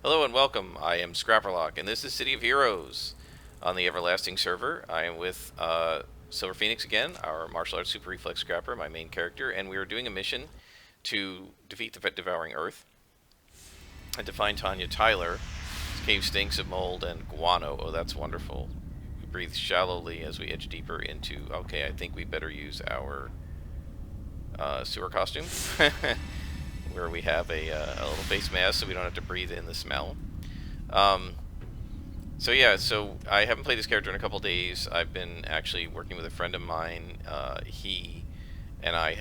Hello and welcome. I am Scrapperlock, and this is City of Heroes on the Everlasting server. I am with Silver Phoenix again, our martial arts super reflex scrapper, my main character, and we are doing a mission to defeat the Devouring Earth and to find Tanya Tyler. This cave stinks of mold and guano. Oh, that's wonderful. We breathe shallowly as we edge deeper into. Okay, I think we better use our sewer costume. Where we have a little face mask so we don't have to breathe in the smell. Um, so I haven't played this character in a couple days. I've been actually working with a friend of mine. He and I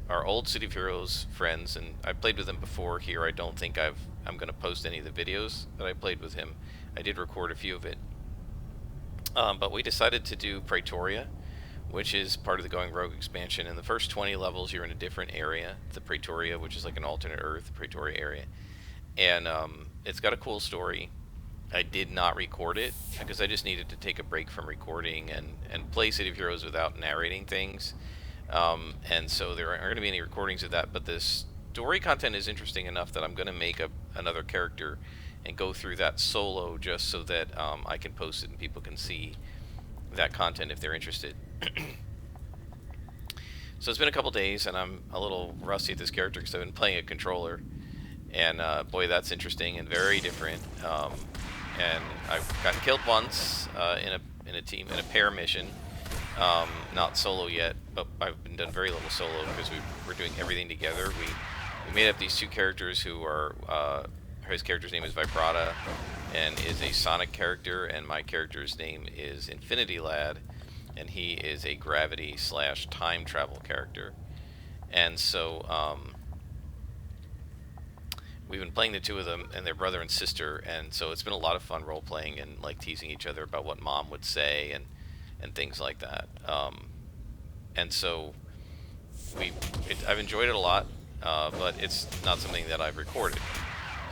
are old City of Heroes friends, and I played with him before here. I don't think I'm going to post any of the videos that I played with him. I did record a few of it. But we decided to do Praetoria, which is part of the Going Rogue expansion. In the first 20 levels, you're in a different area, the Praetoria, which is like an alternate Earth, Praetoria area. And it's got a cool story. I did not record it because I just needed to take a break from recording and play City of Heroes without narrating things. And so there aren't going to be any recordings of that, but the story content is interesting enough that I'm going to make another character and go through that solo just so that I can post it and people can see that content if they're interested. So it's been a couple days, and I'm a little rusty at this character because I've been playing a controller, and boy, that's interesting and very different. And I've gotten killed once in a team in a pair mission, not solo yet, but I've been done very little solo because we're doing everything together. We made up these two characters who are his character's name is Vibrata, and is a Sonic character, and my character's name is Infinity Lad, and he is a gravity / time travel character. And so we've been playing the two of them, and their brother and sister, and so it's been a lot of fun role playing and like teasing each other about what mom would say and things like that. And so I've enjoyed it a lot, but it's not something that I've recorded.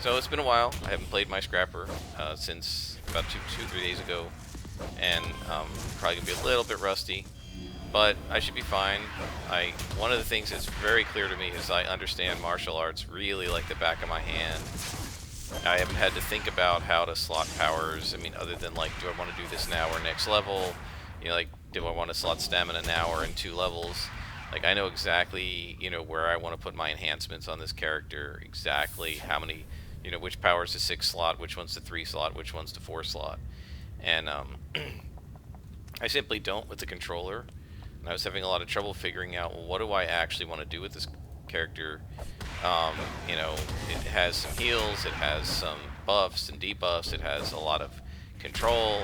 So it's been a while. I haven't played my Scrapper since about 3 days ago, and probably gonna be a little bit rusty, but I should be fine. One of the things that's very clear to me is I understand martial arts really like the back of my hand. I haven't had to think about how to slot powers. I mean, other than like, do I want to do this now or next level? You know, like, do I want to slot stamina now or in 2 levels? Like, I know exactly, where I want to put my enhancements on this character, exactly how many, which power is the 6 slot, which one's the 3 slot, which one's the 4 slot. And I simply don't with the controller. And I was having a lot of trouble figuring out, well, what do I actually want to do with this character? It has some heals, it has some buffs and debuffs, it has a lot of control.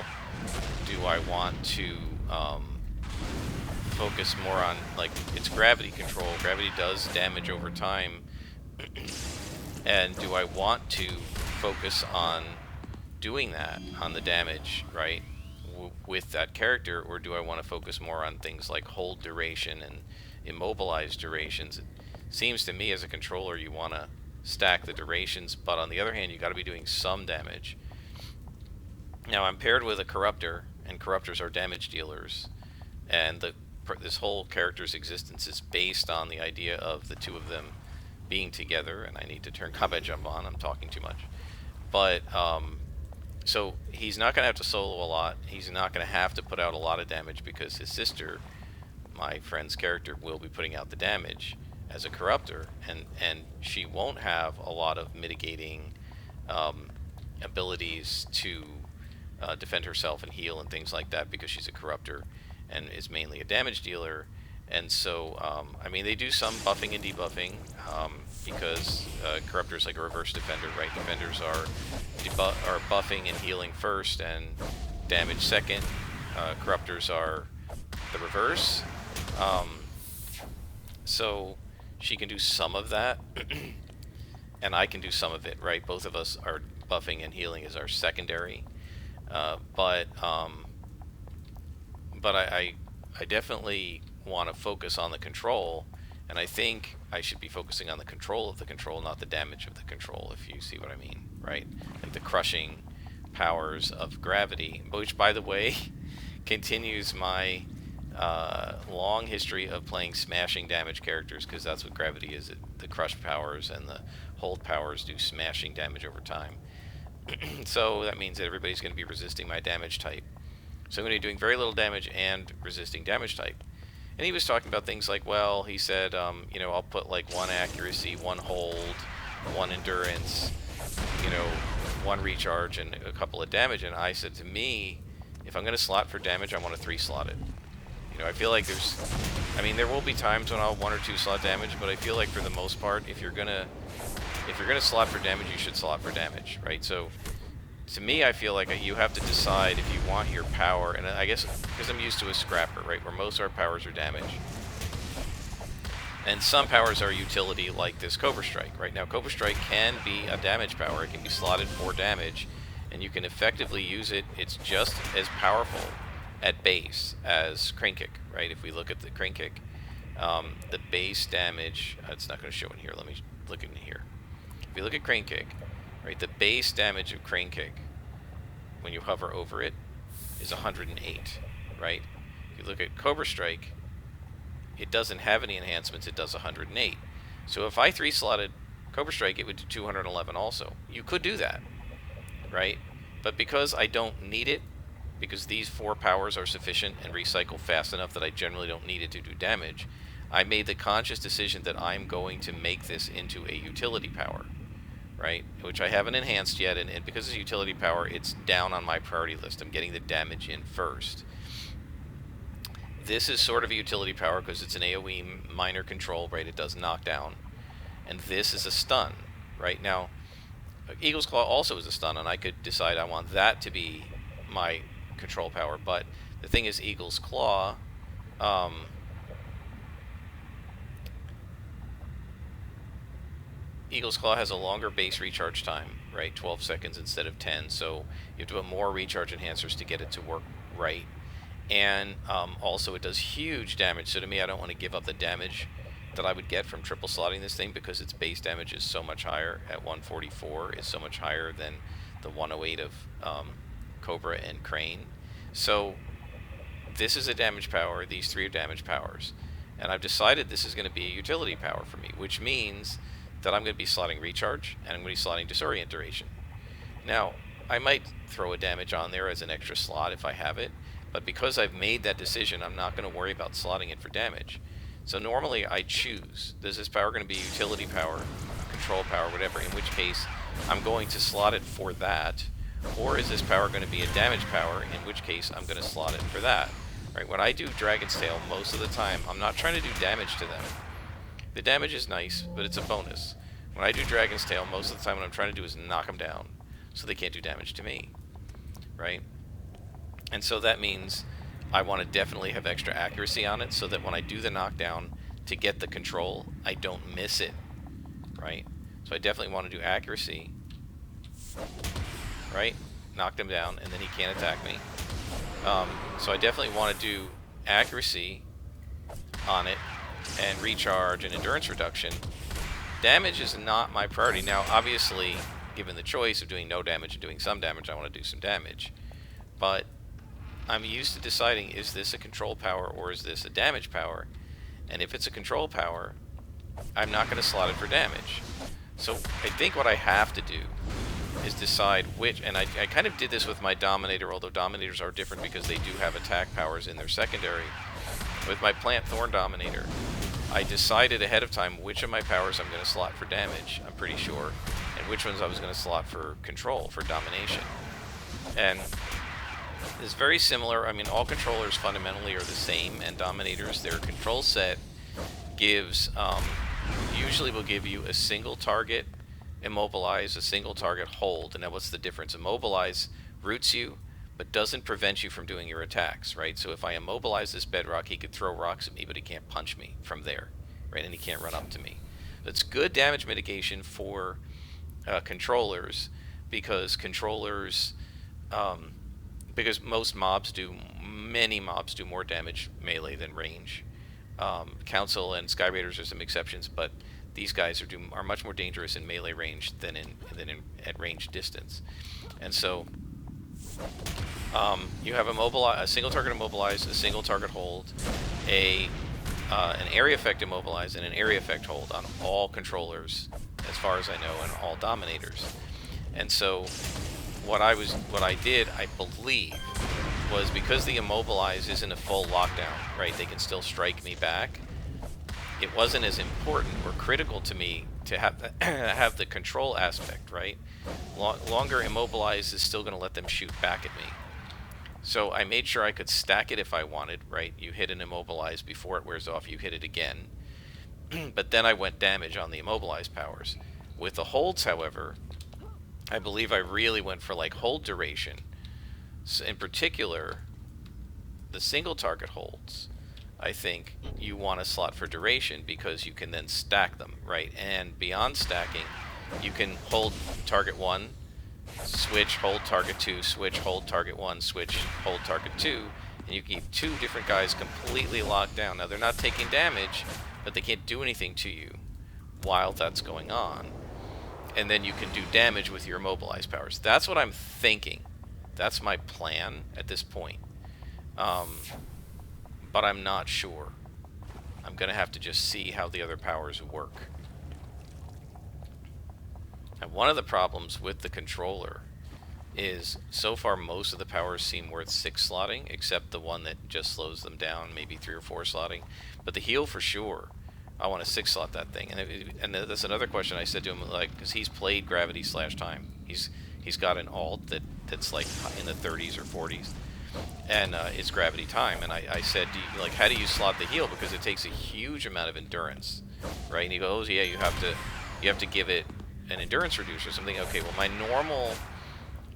Do I want to focus more on, like, its gravity control? Gravity does damage over time. And do I want to focus on doing that, on the damage, right, with that character, or do I want to focus more on things like hold duration and immobilize durations? It seems to me as a controller you want to stack the durations, but on the other hand you got to be doing some damage. Now I'm paired with a Corruptor, and Corruptors are damage dealers, and this whole character's existence is based on the idea of the two of them being together. And I need to turn combat jump on, I'm talking too much. But so he's not going to have to solo a lot. He's not going to have to put out a lot of damage because his sister, my friend's character, will be putting out the damage as a Corruptor, and she won't have a lot of mitigating abilities to defend herself and heal and things like that because she's a Corruptor and is mainly a damage dealer. And so, I mean, they do some buffing and debuffing because Corruptor is like a reverse Defender, right? Defenders are buffing and healing first and damage second. Corruptors are the reverse. So she can do some of that, and I can do some of it, right? Both of us are buffing and healing as our secondary. But I definitely want to focus on the control, and I think I should be focusing on the control of the control, not the damage of the control, if you see what I mean, right? Like the crushing powers of gravity, which, by the way, continues my long history of playing smashing damage characters, because that's what gravity is. The crush powers and the hold powers do smashing damage over time. So that means that everybody's going to be resisting my damage type. So I'm going to be doing very little damage and resisting damage type. And he was talking about things like, well, he said, you know, I'll put like 1 accuracy, 1 hold, 1 endurance, you know, 1 recharge, and a couple of damage. And I said, to me, if I'm going to slot for damage, I want to 3 slot it. You know, I feel like I mean, there will be times when I'll 1 or 2 slot damage, but I feel like for the most part, if you're gonna slot for damage, you should slot for damage, right? So, to me, I feel like you have to decide if you want your power, and I guess because I'm used to a scrapper, right, where most of our powers are damage. And some powers are utility, like this Cobra Strike. Right now, Cobra Strike can be a damage power. It can be slotted for damage, and you can effectively use it. It's just as powerful at base as Crane Kick, right? If we look at the Crane Kick, the base damage, it's not going to show in here. Let me look in here. If you look at Crane Kick, right, the base damage of Crane Kick, when you hover over it, is 108, right? If you look at Cobra Strike, it doesn't have any enhancements, it does 108. So if I 3-slotted Cobra Strike, it would do 211 also. You could do that, right? But because I don't need it, because these 4 powers are sufficient and recycle fast enough that I generally don't need it to do damage, I made the conscious decision that I'm going to make this into a utility power, right? Which I haven't enhanced yet, and because it's a utility power, it's down on my priority list. I'm getting the damage in first. This is sort of a utility power because it's an AoE minor control, right? It does knockdown. And this is a stun, right? Now, Eagle's Claw also is a stun, and I could decide I want that to be my control power, but the thing is, Eagle's Claw, Eagle's Claw has a longer base recharge time, right? 12 seconds instead of 10, so you have to put more recharge enhancers to get it to work right. And also it does huge damage, so to me, I don't want to give up the damage that I would get from triple slotting this thing, because its base damage is so much higher at 144, is so much higher than the 108 of Cobra and Crane. So this is a damage power, these 3 are damage powers, and I've decided this is going to be a utility power for me, which means that I'm going to be slotting recharge, and I'm going to be slotting disorient duration. Now, I might throw a damage on there as an extra slot if I have it, but because I've made that decision, I'm not going to worry about slotting it for damage. So normally I choose, is this power going to be utility power, control power, whatever, in which case I'm going to slot it for that, or is this power going to be a damage power, in which case I'm going to slot it for that. Right? When I do Dragon's Tail, most of the time, I'm not trying to do damage to them. The damage is nice, but it's a bonus. When I do Dragon's Tail, most of the time what I'm trying to do is knock them down, so they can't do damage to me. Right? And so that means I want to definitely have extra accuracy on it, so that when I do the knockdown to get the control, I don't miss it. Right? So I definitely want to do accuracy. Right? Knock them down, and then he can't attack me. So I definitely want to do accuracy on it, and recharge, and endurance reduction. Damage is not my priority. Now, obviously, given the choice of doing no damage and doing some damage, I want to do some damage. But I'm used to deciding, is this a control power or is this a damage power? And if it's a control power, I'm not going to slot it for damage. So I think what I have to do is decide which, and I kind of did this with my Dominator, although Dominators are different because they do have attack powers in their secondary. With my Plant Thorn Dominator, I decided ahead of time which of my powers I'm going to slot for damage, I'm pretty sure, and which ones I was going to slot for control, for domination. And it's very similar. I mean, all controllers fundamentally are the same, and Dominators, their control set gives, usually will give you a single target immobilize, a single target hold. And now what's the difference? Immobilize roots you, but doesn't prevent you from doing your attacks, right? So if I immobilize this bedrock, he could throw rocks at me, but he can't punch me from there, right? And he can't run up to me. That's good damage mitigation for controllers, because because most mobs many mobs do more damage melee than range. Council and Sky Raiders are some exceptions, but these guys are much more dangerous in melee range than at range distance. And so you have a single target immobilize, a single target hold, an area effect immobilize, and an area effect hold on all controllers, as far as I know, and all Dominators. And so what I did, I believe, was because the immobilize isn't a full lockdown, right? They can still strike me back. It wasn't as important or critical to me to have the, have the control aspect, right? Longer immobilize is still going to let them shoot back at me. So I made sure I could stack it if I wanted, right? You hit an immobilize before it wears off, you hit it again. But then I went damage on the immobilize powers. With the holds, however, I believe I really went for like hold duration. So in particular, the single target holds, I think you want a slot for duration because you can then stack them, right? And beyond stacking, you can hold target 1, switch, hold target 2, switch, hold target 1, switch, hold target 2, and you keep 2 different guys completely locked down. Now, they're not taking damage, but they can't do anything to you while that's going on. And then you can do damage with your immobilize powers. That's what I'm thinking. That's my plan at this point. But I'm not sure. I'm going to have to just see how the other powers work. And one of the problems with the controller is so far most of the powers seem worth 6 slotting, except the one that just slows them down, maybe 3 or 4 slotting. But the heal for sure, I want to 6 slot that thing. And that's another question I said to him, like, because he's played Gravity / Time. He's got an alt that's like in the 30s or 40s, and it's Gravity Time. And I said, how do you slot the heal, because it takes a huge amount of endurance, right? And he goes, yeah, you have to give it an endurance reducer or something. Okay, well, my normal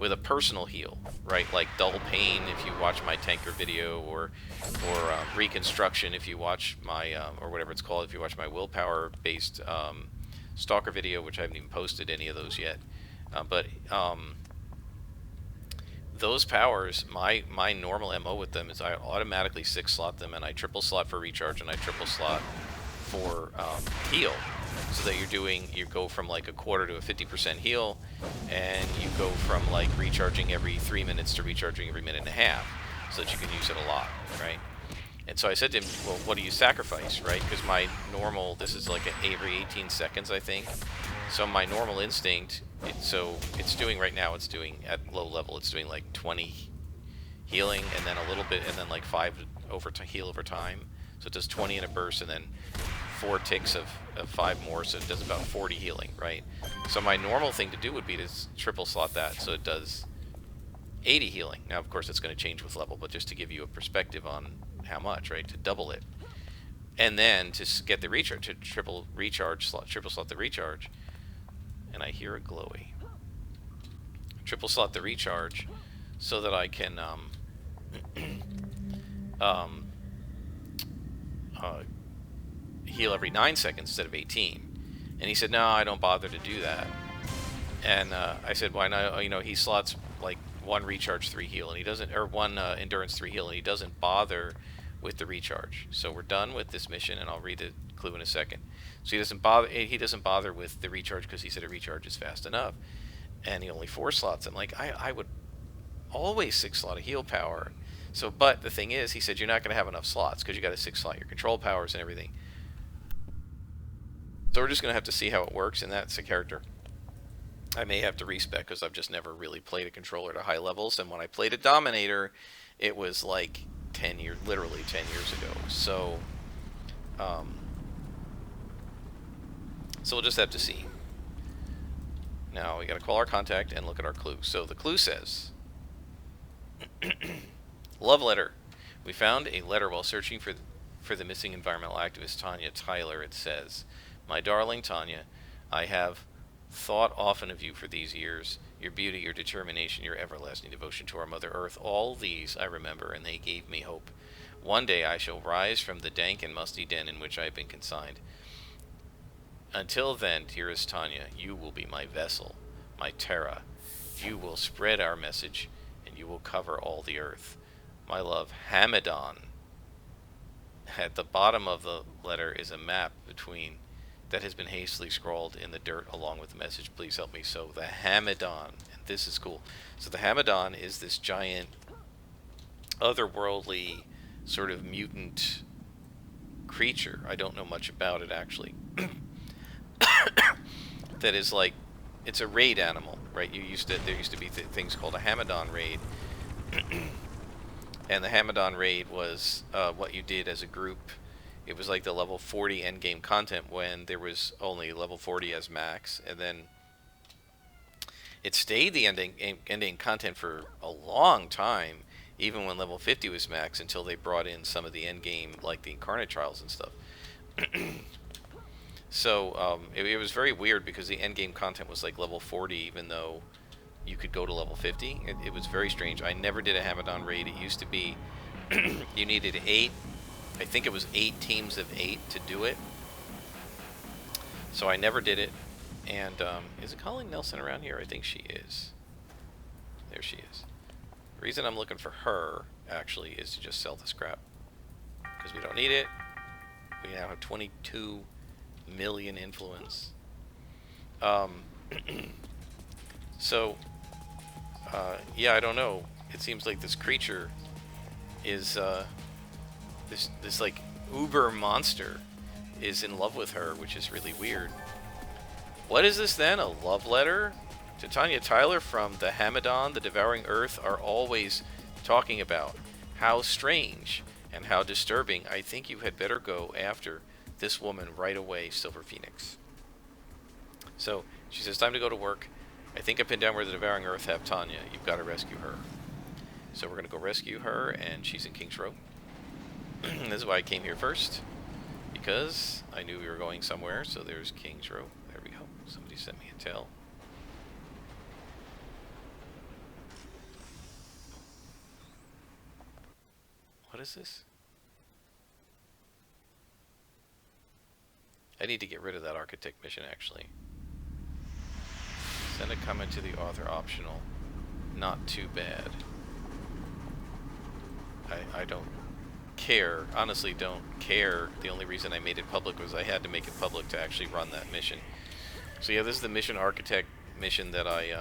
with a personal heal, right? Like Dull Pain, if you watch my tanker video, or Reconstruction, if you watch my or whatever it's called, if you watch my willpower based Stalker video, which I haven't even posted any of those yet. But those powers, my normal MO with them is I automatically 6 slot them, and I triple slot for recharge, and I triple slot for heal, so that you go from like a quarter to a 50% heal, and you go from like recharging every 3 minutes to recharging every minute and a half, so that you can use it a lot, right? And so I said to him, well, what do you sacrifice, right? Because my normal, this is like every 18 seconds, I think. So my normal instinct, it's doing right now, it's doing at low level, it's doing like 20 healing, and then a little bit, and then like 5 heal over time. So it does 20 in a burst, and then 4 ticks of 5 more, so it does about 40 healing, right? So my normal thing to do would be to triple slot that, so it does 80 healing. Now, of course, it's going to change with level, but just to give you a perspective on how much, right? To double it. And then to get the recharge, to triple slot the recharge. And I hear a glowy. Triple slot the recharge so that I can heal every 9 seconds instead of 18. And he said, no, I don't bother to do that. And I said, why not? He slots like 1 recharge 3 heal, and he doesn't, or 1 endurance 3 heal, and he doesn't bother with the recharge. So we're done with this mission, and I'll read the clue in a second. So he doesn't bother with the recharge because he said a recharge is fast enough, and he only 4 slots. I'm like, I would always 6 slot a heal power. So, but the thing is, he said you're not going to have enough slots because you got to 6 slot your control powers and everything. So we're just going to have to see how it works, and that's a character I may have to respec because I've just never really played a controller to high levels. And when I played a Dominator, it was like literally 10 years ago. So, so we'll just have to see. Now we got to call our contact and look at our clue. So the clue says, love letter. We found a letter while searching for the missing environmental activist Tanya Tyler. It says, my darling Tanya, I have thought often of you for these years. Your beauty, your determination, your everlasting devotion to our Mother Earth, all these I remember, and they gave me hope. One day I shall rise from the dank and musty den in which I have been consigned. Until then, dearest Tanya, you will be my vessel, my Terra. You will spread our message, and you will cover all the earth. My love, Hamadan. At the bottom of the letter is a map that has been hastily scrawled in the dirt along with the message, please help me. So the Hamadan, and this is cool. So the Hamadan is this giant, otherworldly, sort of mutant creature. I don't know much about it, actually. That is like it's a raid animal, right? There used to be things called a Hamadon raid, and the Hamadon raid was what you did as a group. It was like the level 40 endgame content when there was only level 40 as max, and then it stayed the ending content for a long time, even when level 50 was max, until they brought in some of the endgame, like the Incarnate Trials and stuff. So it was very weird because the endgame content was like level 40, even though you could go to level 50. It was very strange. I never did a Hamadon raid. It used to be you needed 8, I think it was 8 teams of 8 to do it. So I never did it. And is it calling Nelson around here? I think she is. There she is. The reason I'm looking for her, actually, is to just sell the scrap. Because we don't need it. We now have 22 million influence. So, yeah, I don't know. It seems like this creature is, this like, uber monster is in love with her, which is really weird. What is this then? A love letter? To Tanya Tyler from the Hamadon, the Devouring Earth are always talking about. How strange and how disturbing. I think you had better go after this woman right away, Silver Phoenix. So, she says, time to go to work. I think I've been down where the Devouring Earth have Tanya. You've got to rescue her. So we're going to go rescue her, and she's in King's Row. This is why I came here first, because I knew we were going somewhere. So there's King's Row. There we go. Somebody sent me a tell. What is this? I need to get rid of that architect mission, actually. Send a comment to the author, optional. Not too bad. I don't care. Honestly, don't care. The only reason I made it public was I had to make it public to actually run that mission. So yeah, this is the mission architect mission that I,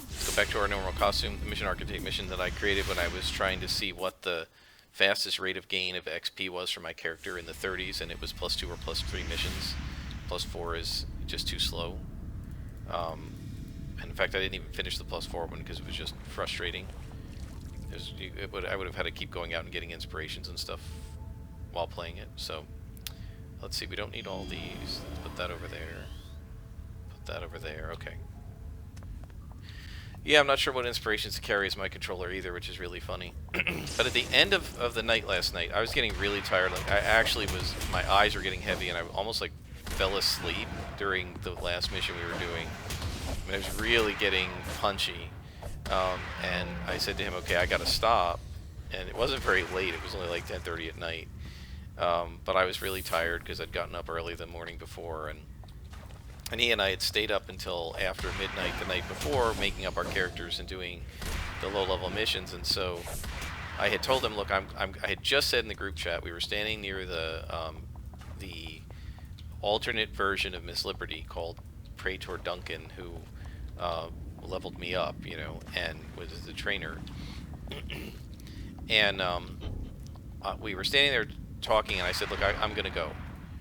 let's go back to our normal costume. The mission architect mission that I created when I was trying to see what the fastest rate of gain of XP was for my character in the 30s, and it was +2 or +3 missions. +4 is just too slow. And in fact, I didn't even finish the +4 one because it was just frustrating. I would have had to keep going out and getting inspirations and stuff while playing it. So let's see, we don't need all these. Let's put that over there. Put that over there. Okay. Yeah, I'm not sure what inspirations to carry as my controller either, which is really funny. But at the end of the night last night, I was getting really tired. Like, I actually was, my eyes were getting heavy, and I almost like fell asleep during the last mission we were doing. I mean, I was really getting punchy. And I said to him, okay, I gotta stop. And it wasn't very late, it was only like 10:30 at night. But I was really tired because I'd gotten up early the morning before, and he and I had stayed up until after midnight the night before, making up our characters and doing the low-level missions. And so I had told him, look, I had just said in the group chat, we were standing near the alternate version of Miss Liberty called Praetor Duncan, who leveled me up, you know, and was the trainer. And we were standing there talking, and I said, look, I'm going to go.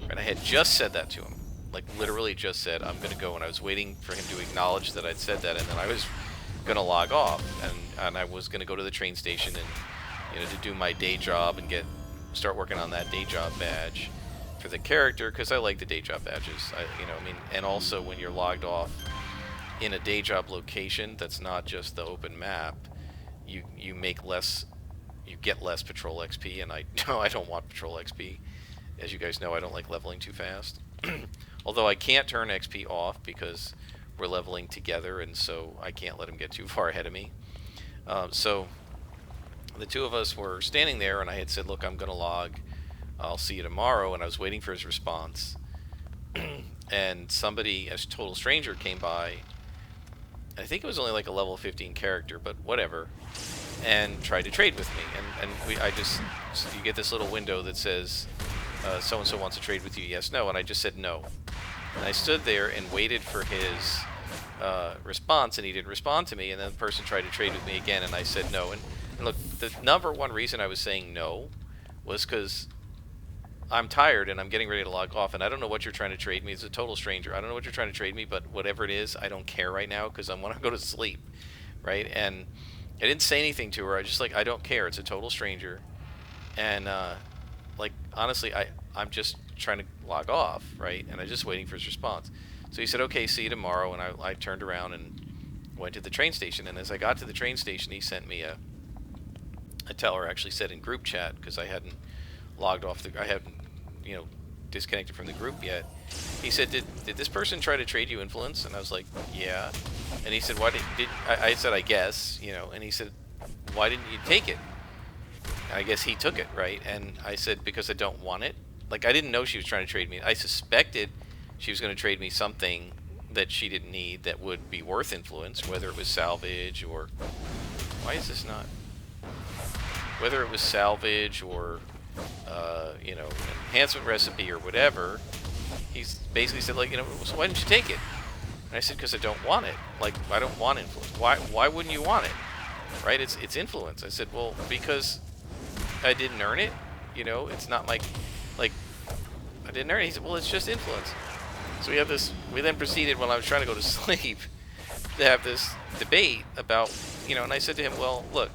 And I had just said that to him. Like, literally just said, I'm going to go, and I was waiting for him to acknowledge that I'd said that, and then I was going to log off, and I was going to go to the train station and, you know, to do my day job and start working on that day job badge for the character, because I like the day job badges. And also when you're logged off in a day job location that's not just the open map, you make less, you get less patrol XP, and I don't want patrol XP. As you guys know, I don't like leveling too fast. Although I can't turn XP off because we're leveling together, and so I can't let him get too far ahead of me. So the two of us were standing there, and I had said, look, I'm going to log. I'll see you tomorrow. And I was waiting for his response. And somebody, a total stranger, came by. I think it was only like a level 15 character, but whatever, and tried to trade with me. And you get this little window that says, so-and-so wants to trade with you, yes, no, and I just said no. And I stood there and waited for his response, and he didn't respond to me, and then the person tried to trade with me again, and I said no. And look, the number one reason I was saying no was because I'm tired and I'm getting ready to log off, and I don't know what you're trying to trade me. It's a total stranger. I don't know what you're trying to trade me, but whatever it is, I don't care right now because I want to go to sleep, right? And I didn't say anything to her. I just like, I don't care. It's a total stranger, and like honestly, I'm just trying to log off, right? And I'm just waiting for his response. So he said, okay, see you tomorrow. And I turned around and went to the train station. And as I got to the train station, he sent me a teller, actually said in group chat, because I hadn't logged off I hadn't, disconnected from the group yet. He said, did this person try to trade you influence? And I was like, yeah. And he said, why did I said, I guess, and he said, why didn't you take it? And I guess he took it, right? And I said, because I don't want it. Like, I didn't know she was trying to trade me. I suspected she was going to trade me something that she didn't need that would be worth influence, whether it was salvage or... Why is this not... Whether it was salvage or, enhancement recipe or whatever, he's basically said, like, so why didn't you take it? And I said, because I don't want it. Like, I don't want influence. Why wouldn't you want it? Right? It's influence. I said, well, because I didn't earn it. It's not like I didn't earn it. He said, well, it's just influence. So we then proceeded, while I was trying to go to sleep, to have this debate about, and I said to him, well, look,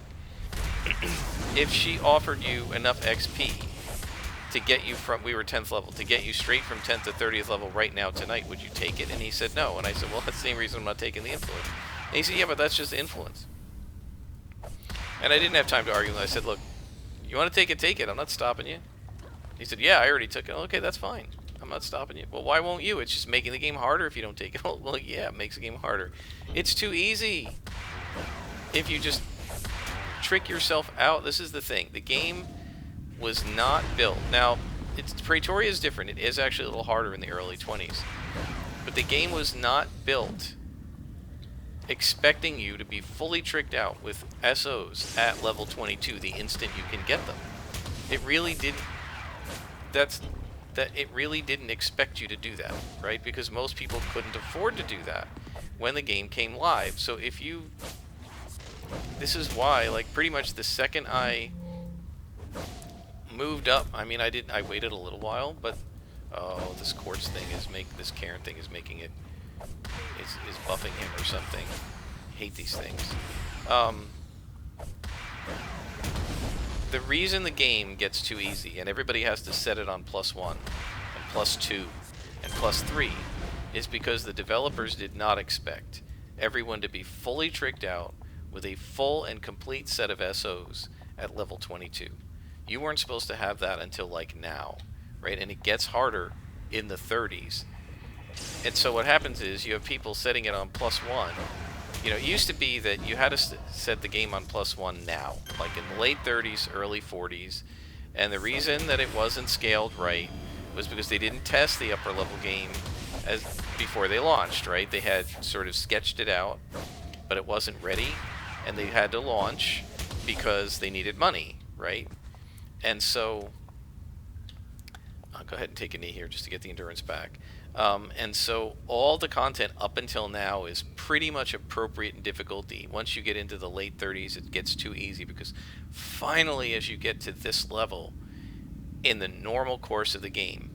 if she offered you enough XP to get you we were 10th level, to get you straight from 10th to 30th level right now tonight, would you take it? And he said no. And I said, well, that's the same reason I'm not taking the influence. And he said, yeah, but that's just influence. And I didn't have time to argue. I said, look, you want to take it, take it. I'm not stopping you. He said, yeah, I already took it. Okay, that's fine. I'm not stopping you. Well, why won't you? It's just making the game harder if you don't take it. Well, yeah, it makes the game harder. It's too easy. If you just trick yourself out. This is the thing. The game was not built. Now, Praetoria is different. It is actually a little harder in the early 20s. But the game was not built expecting you to be fully tricked out with SOs at level 22 the instant you can get them. It really didn't. It really didn't expect you to do that, right? Because most people couldn't afford to do that when the game came live. So this is why, like, pretty much the second I moved up, I waited a little while, but this quartz thing this Karen thing is making it is buffing him or something. Hate these things. The reason the game gets too easy and everybody has to set it on +1 and +2 and +3 is because the developers did not expect everyone to be fully tricked out with a full and complete set of SOs at level 22. You weren't supposed to have that until like now, right? And it gets harder in the 30s. And so what happens is you have people setting it on +1. It used to be that you had to set the game on +1 now, like in the late 30s, early 40s. And the reason that it wasn't scaled right was because they didn't test the upper level game before they launched, right? They had sort of sketched it out, but it wasn't ready, and they had to launch because they needed money, right? And so I'll go ahead and take a knee here just to get the endurance back. And so all the content up until now is pretty much appropriate in difficulty. Once you get into the late 30s, it gets too easy because finally, as you get to this level, in the normal course of the game,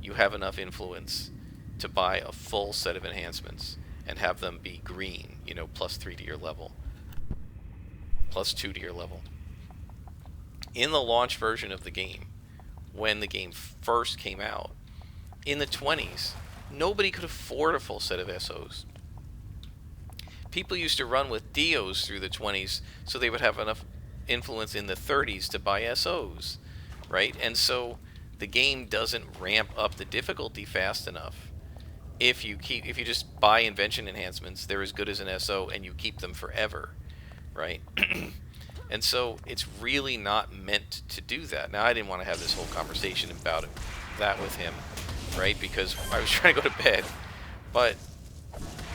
you have enough influence to buy a full set of enhancements and have them be green, +3 to your level, +2 to your level. In the launch version of the game, when the game first came out, in the 20s, nobody could afford a full set of SOs. People used to run with Dios through the 20s so they would have enough influence in the 30s to buy SOs, right? And so the game doesn't ramp up the difficulty fast enough. If you just buy invention enhancements, they're as good as an SO and you keep them forever, right? And so it's really not meant to do that. Now, I didn't want to have this whole conversation about that with him, right? Because I was trying to go to bed. But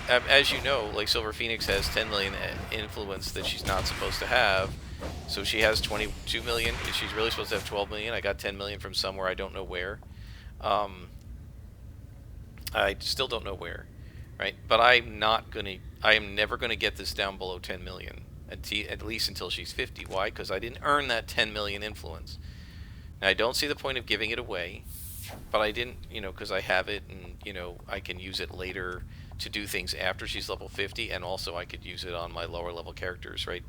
as you know, like, Silver Phoenix has 10 million influence that she's not supposed to have. So she has 22 million. She's really supposed to have 12 million. I got 10 million from somewhere. I don't know where. I still don't know where, right? But I am never going to get this down below 10 million. At least until she's 50. Why? Because I didn't earn that 10 million influence. And I don't see the point of giving it away, but I didn't, because I have it and, I can use it later to do things after she's level 50, and also I could use it on my lower level characters, right?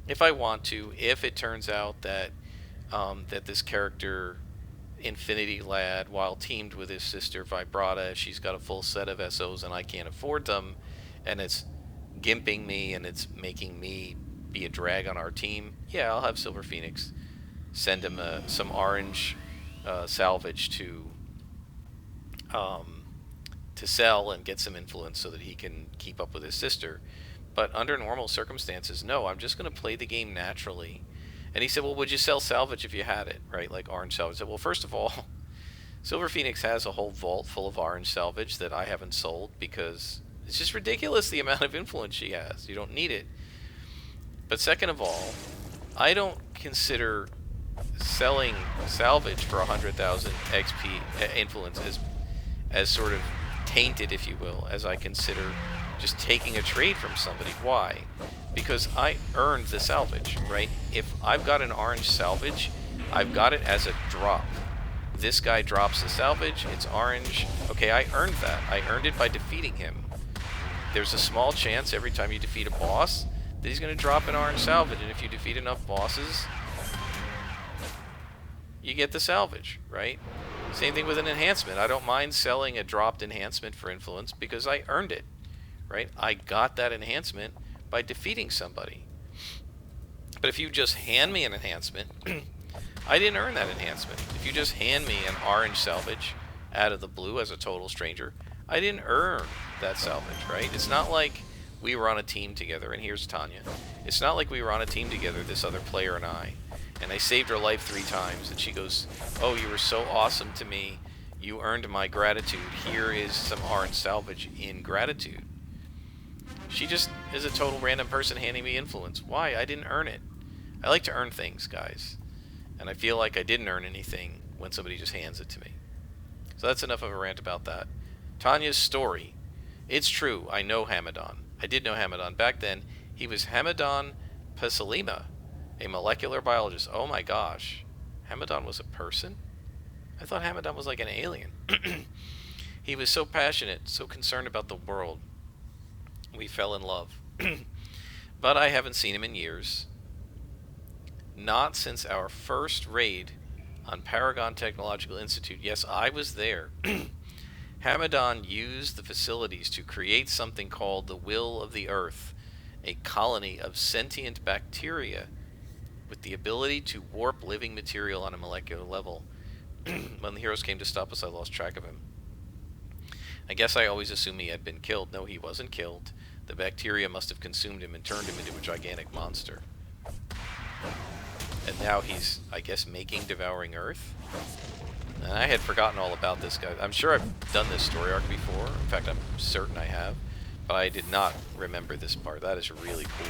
If I want to, if it turns out that that this character, Infinity Lad, while teamed with his sister Vibrata, she's got a full set of SOs and I can't afford them, and it's gimping me and it's making me be a drag on our team, yeah, I'll have Silver Phoenix send him some orange salvage um, to sell and get some influence so that he can keep up with his sister. But under normal circumstances, no, I'm just going to play the game naturally. And he said, well, would you sell salvage if you had it, right? Like orange salvage. I said, well, first of all, Silver Phoenix has a whole vault full of orange salvage that I haven't sold because it's just ridiculous the amount of influence she has. You don't need it. But second of all, I don't consider selling salvage for 100,000 XP influence as sort of tainted, if you will, as I consider just taking a trade from somebody. Why? Because I earned the salvage, right? If I've got an orange salvage, I've got it as a drop. This guy drops the salvage, it's orange. Okay, I earned that. I earned it by defeating him. There's a small chance every time you defeat a boss that he's going to drop an orange salvage, and if you defeat enough bosses, you get the salvage, right? Same thing with an enhancement. I don't mind selling a dropped enhancement for influence because I earned it, right? I got that enhancement by defeating somebody. But if you just hand me an enhancement, I didn't earn that enhancement. If you just hand me an orange salvage out of the blue as a total stranger, I didn't earn that salvage, right? It's not like we were on a team together, and here's Tanya. It's not like we were on a team together, this other player and I saved her life 3 times, and she goes, oh, you were so awesome to me, you earned my gratitude, here is some orange salvage in gratitude. She just is a total random person handing me influence. Why? I didn't earn it. I like to earn things, guys, and I feel like I didn't earn anything when somebody just hands it to me. So that's enough of a rant about that. Tanya's story. It's true, I know Hamadon. I did know Hamadon. Back then, he was Hamadon Pasalima, a molecular biologist. Oh my gosh. Hamadon was a person? I thought Hamadon was like an alien. He was so passionate, so concerned about the world. We fell in love. But I haven't seen him in years. Not since our first raid on Paragon Technological Institute. Yes, I was there. Hamadon used the facilities to create something called the Will of the Earth, a colony of sentient bacteria with the ability to warp living material on a molecular level. When the heroes came to stop us, I lost track of him. I guess I always assumed he had been killed. No, he wasn't killed. The bacteria must have consumed him and turned him into a gigantic monster. And now he's, I guess, making Devouring Earth? And I had forgotten all about this guy. I'm sure I've done this story arc before. In fact, I'm certain I have. But I did not remember this part. That is really cool.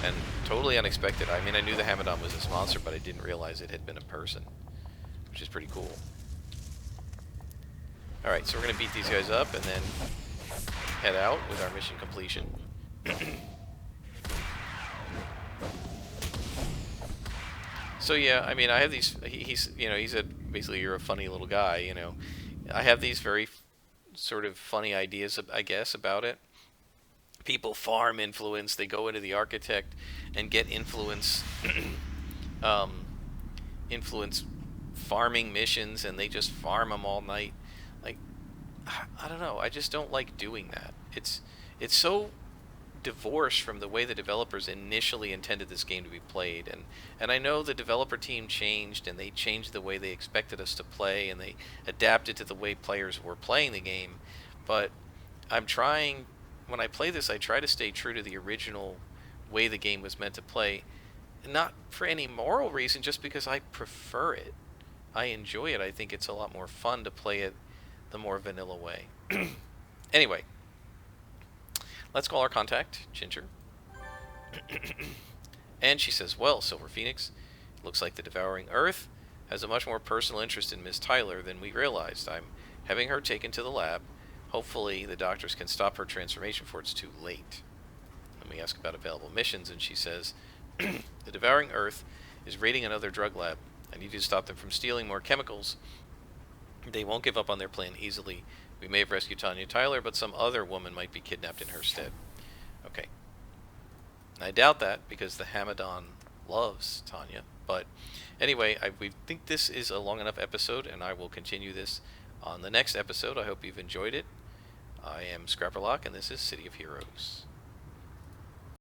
And totally unexpected. I mean, I knew the Hamadon was this monster, but I didn't realize it had been a person. Which is pretty cool. Alright, so we're going to beat these guys up and then head out with our mission completion. So yeah, I mean, I have these, he said basically you're a funny little guy, I have these very sort of funny ideas, I guess, about it. People farm influence, they go into the architect and get influence, influence farming missions, and they just farm them all night. Like, I don't know, I just don't like doing that. It's so divorced from the way the developers initially intended this game to be played, and I know the developer team changed, and they changed the way they expected us to play, and they adapted to the way players were playing the game, but I'm trying, when I play this, I try to stay true to the original way the game was meant to play, not for any moral reason, just because I prefer it. I enjoy it. I think it's a lot more fun to play it the more vanilla way. Anyway, let's call our contact, Ginger. And she says, well, Silver Phoenix, it looks like the Devouring Earth has a much more personal interest in Ms. Tyler than we realized. I'm having her taken to the lab. Hopefully the doctors can stop her transformation before it's too late. Let me ask about available missions, and she says, the Devouring Earth is raiding another drug lab. I need you to stop them from stealing more chemicals. They won't give up on their plan easily. We may have rescued Tanya Tyler, but some other woman might be kidnapped in her stead. Okay. I doubt that because the Hamadan loves Tanya. But anyway, we think this is a long enough episode, and I will continue this on the next episode. I hope you've enjoyed it. I am Scrapperlock, and this is City of Heroes.